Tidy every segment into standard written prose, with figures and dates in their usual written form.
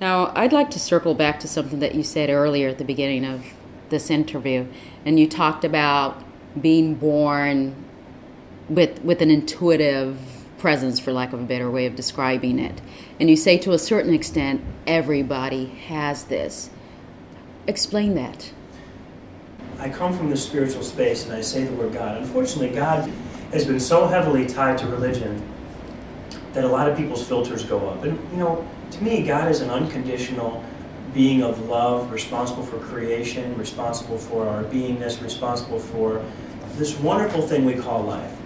Now, I'd like to circle back to something that you said earlier at the beginning of this interview, and you talked about being born with an intuitive presence, for lack of a better way of describing it. And you say to a certain extent, everybody has this. Explain that. I come from the spiritual space and I say the word God. Unfortunately, God has been so heavily tied to religion that a lot of people's filters go up. And, to me, God is an unconditional being of love, responsible for creation, responsible for our beingness, responsible for this wonderful thing we call life.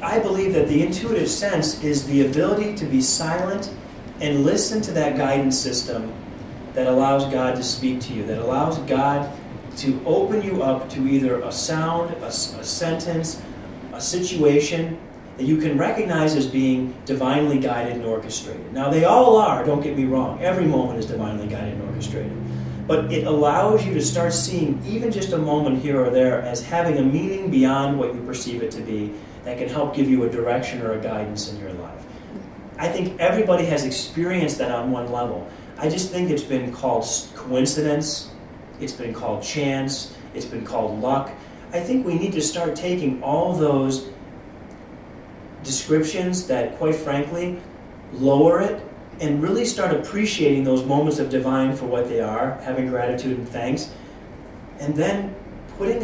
I believe that the intuitive sense is the ability to be silent and listen to that guidance system that allows God to speak to you, that allows God to open you up to either a sound, a sentence, a situation that you can recognize as being divinely guided and orchestrated. Now, they all are, don't get me wrong. Every moment is divinely guided and orchestrated. But it allows you to start seeing even just a moment here or there as having a meaning beyond what you perceive it to be that can help give you a direction or a guidance in your life. I think everybody has experienced that on one level. I just think it's been called coincidence, it's been called chance, it's been called luck. I think we need to start taking all those descriptions that, quite frankly, lower it and really start appreciating those moments of divine for what they are, having gratitude and thanks, and then putting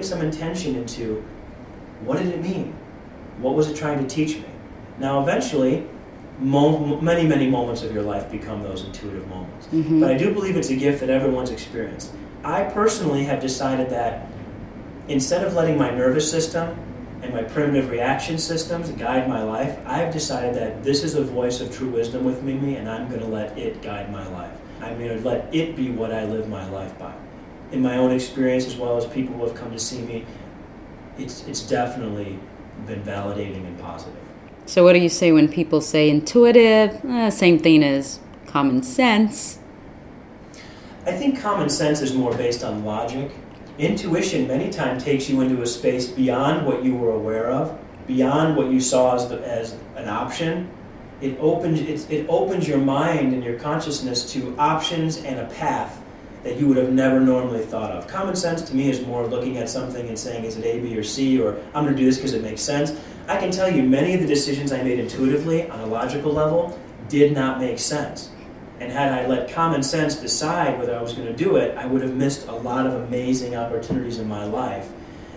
some intention into what did it mean? What was it trying to teach me? Now, eventually, many, many moments of your life become those intuitive moments. Mm-hmm. But I do believe it's a gift that everyone's experienced. I personally have decided that instead of letting my nervous system and my primitive reaction systems guide my life, I've decided that this is a voice of true wisdom within me, and I'm going to let it guide my life. I'm going to let it be what I live my life by. In my own experience, as well as people who have come to see me, it's definitely been validating and positive. So what do you say when people say intuitive, same thing as common sense? I think common sense is more based on logic. Intuition many times takes you into a space beyond what you were aware of, beyond what you saw as an option. It opens your mind and your consciousness to options and a path that you would have never normally thought of. Common sense to me is more looking at something and saying, is it A, B, or C, or I'm going to do this because it makes sense. I can tell you many of the decisions I made intuitively on a logical level did not make sense. And had I let common sense decide whether I was going to do it, I would have missed a lot of amazing opportunities in my life.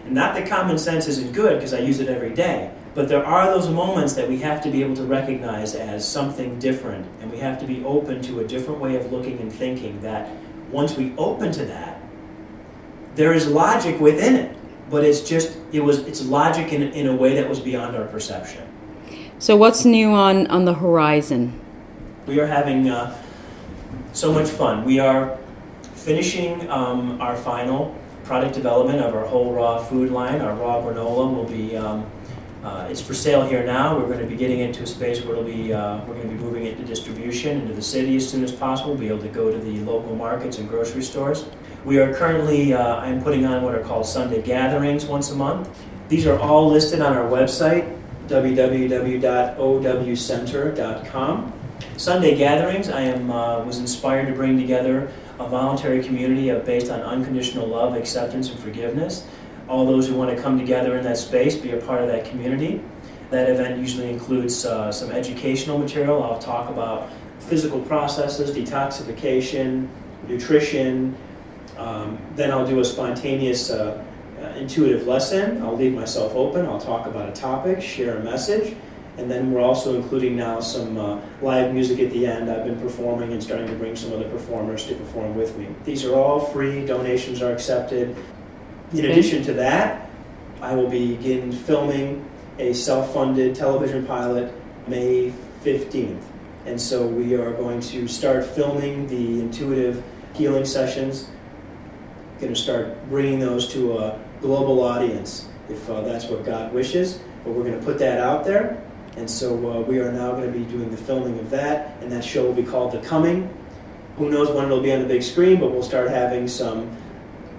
And not that common sense isn't good, because I use it every day, but there are those moments that we have to be able to recognize as something different, and we have to be open to a different way of looking and thinking that once we open to that, there is logic within it, but it's logic in a way that was beyond our perception. So what's new on the horizon? We are having so much fun. We are finishing our final product development of our whole raw food line. Our raw granola will be, it's for sale here now. We're going to be getting into a space where we're going to be moving it to distribution into the city as soon as possible, be able to go to the local markets and grocery stores. We are currently, I'm putting on what are called Sunday gatherings once a month. These are all listed on our website, www.owcenter.com. Sunday gatherings, I was inspired to bring together a voluntary community based on unconditional love, acceptance, and forgiveness. All those who want to come together in that space, be a part of that community. That event usually includes some educational material. I'll talk about physical processes, detoxification, nutrition. Then I'll do a spontaneous intuitive lesson. I'll leave myself open. I'll talk about a topic, share a message. And then we're also including now some live music at the end. I've been performing and starting to bring some other performers to perform with me. These are all free. Donations are accepted. In addition to that, I will begin filming a self-funded television pilot May 15th. And so we are going to start filming the intuitive healing sessions. Going to start bringing those to a global audience if that's what God wishes. But we're going to put that out there. And so we are now going to be doing the filming of that, and that show will be called The Coming. Who knows when it'll be on the big screen, but we'll start having some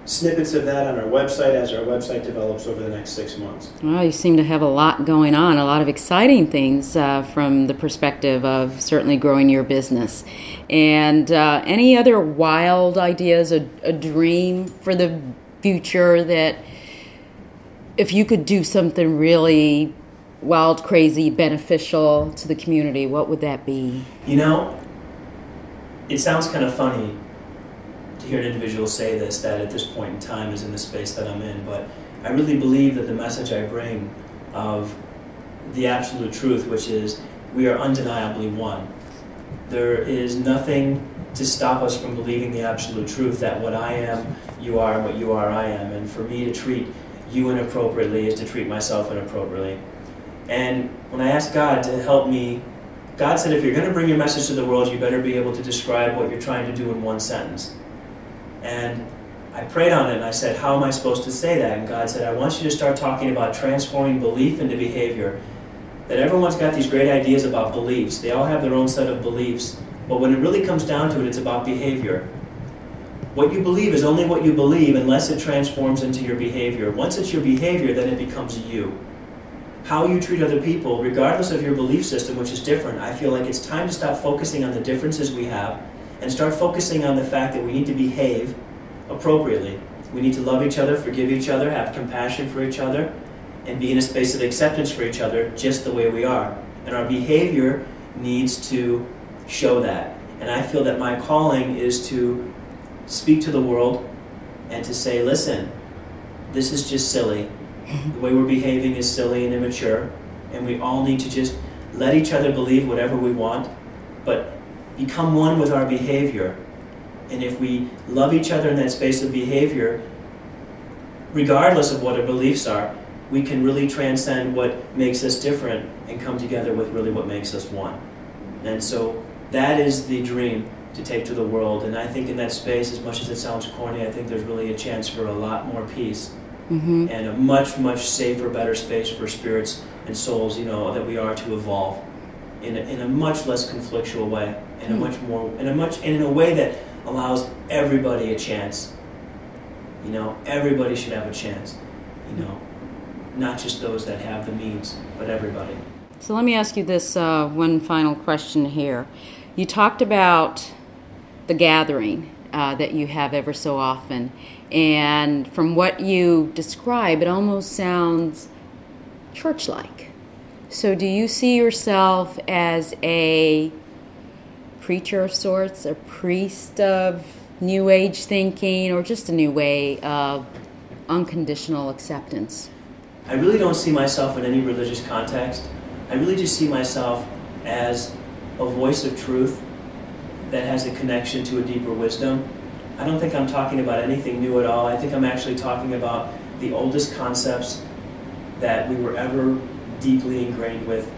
snippets of that on our website as our website develops over the next 6 months. Well, you seem to have a lot going on, a lot of exciting things from the perspective of certainly growing your business. And any other wild ideas, a dream for the future that if you could do something really wild, crazy, beneficial to the community, what would that be? You know, it sounds kind of funny to hear an individual say this, that at this point in time is in the space that I'm in, but I really believe that the message I bring of the absolute truth, which is we are undeniably one. There is nothing to stop us from believing the absolute truth that what I am, you are, and what you are, I am. And for me to treat you inappropriately is to treat myself inappropriately. And when I asked God to help me, God said, if you're going to bring your message to the world, you better be able to describe what you're trying to do in one sentence. And I prayed on it and I said, how am I supposed to say that? And God said, I want you to start talking about transforming belief into behavior. That everyone's got these great ideas about beliefs. They all have their own set of beliefs. But when it really comes down to it, it's about behavior. What you believe is only what you believe unless it transforms into your behavior. Once it's your behavior, then it becomes you. How you treat other people, regardless of your belief system, which is different, I feel like it's time to stop focusing on the differences we have and start focusing on the fact that we need to behave appropriately. We need to love each other, forgive each other, have compassion for each other, and be in a space of acceptance for each other just the way we are. And our behavior needs to show that. And I feel that my calling is to speak to the world and to say, listen, this is just silly. The way we're behaving is silly and immature, and we all need to just let each other believe whatever we want, but become one with our behavior. And if we love each other in that space of behavior, regardless of what our beliefs are, we can really transcend what makes us different and come together with really what makes us one. And so that is the dream to take to the world. And I think in that space, as much as it sounds corny, I think there's really a chance for a lot more peace. Mm-hmm. And a much, much safer, better space for spirits and souls, you know, that we are to evolve in a much less conflictual way, in a way that allows everybody a chance. You know, everybody should have a chance. You know, not just those that have the means, but everybody. So let me ask you this one final question here. You talked about the gathering that you have ever so often. And from what you describe, it almost sounds church-like. So do you see yourself as a preacher of sorts, a priest of New Age thinking, or just a new way of unconditional acceptance? I really don't see myself in any religious context. I really just see myself as a voice of truth that has a connection to a deeper wisdom. I don't think I'm talking about anything new at all. I think I'm actually talking about the oldest concepts that we were ever deeply ingrained with,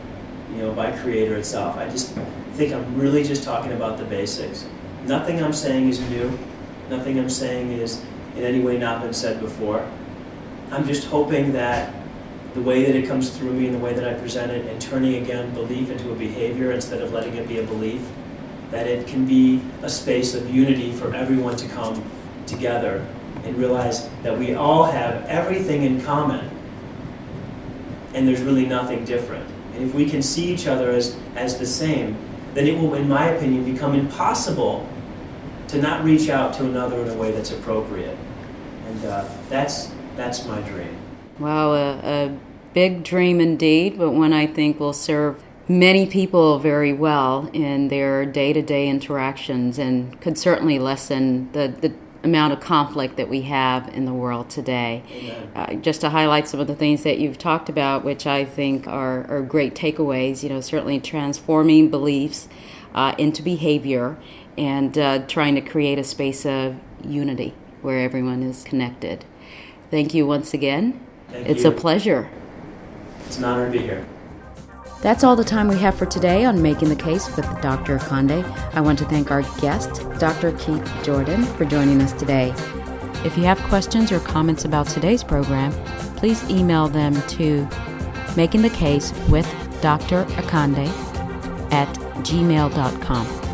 you know, by Creator itself. I just think I'm really just talking about the basics. Nothing I'm saying is new. Nothing I'm saying is in any way not been said before. I'm just hoping that the way that it comes through me and the way that I present it, and turning again belief into a behavior instead of letting it be a belief, that it can be a space of unity for everyone to come together and realize that we all have everything in common and there's really nothing different. And if we can see each other as the same, then it will, in my opinion, become impossible to not reach out to another in a way that's appropriate. And that's my dream. Wow, a big dream indeed, but one I think will serve many people very well in their day-to-day interactions and could certainly lessen the amount of conflict that we have in the world today. Just to highlight some of the things that you've talked about, which I think are great takeaways, you know, certainly transforming beliefs into behavior and trying to create a space of unity where everyone is connected. Thank you once again. It's a pleasure. It's an honor to be here. That's all the time we have for today on Making the Case with Dr. Akande. I want to thank our guest, Dr. Keith Jordan, for joining us today. If you have questions or comments about today's program, please email them to makingthecasewithdrakande@gmail.com.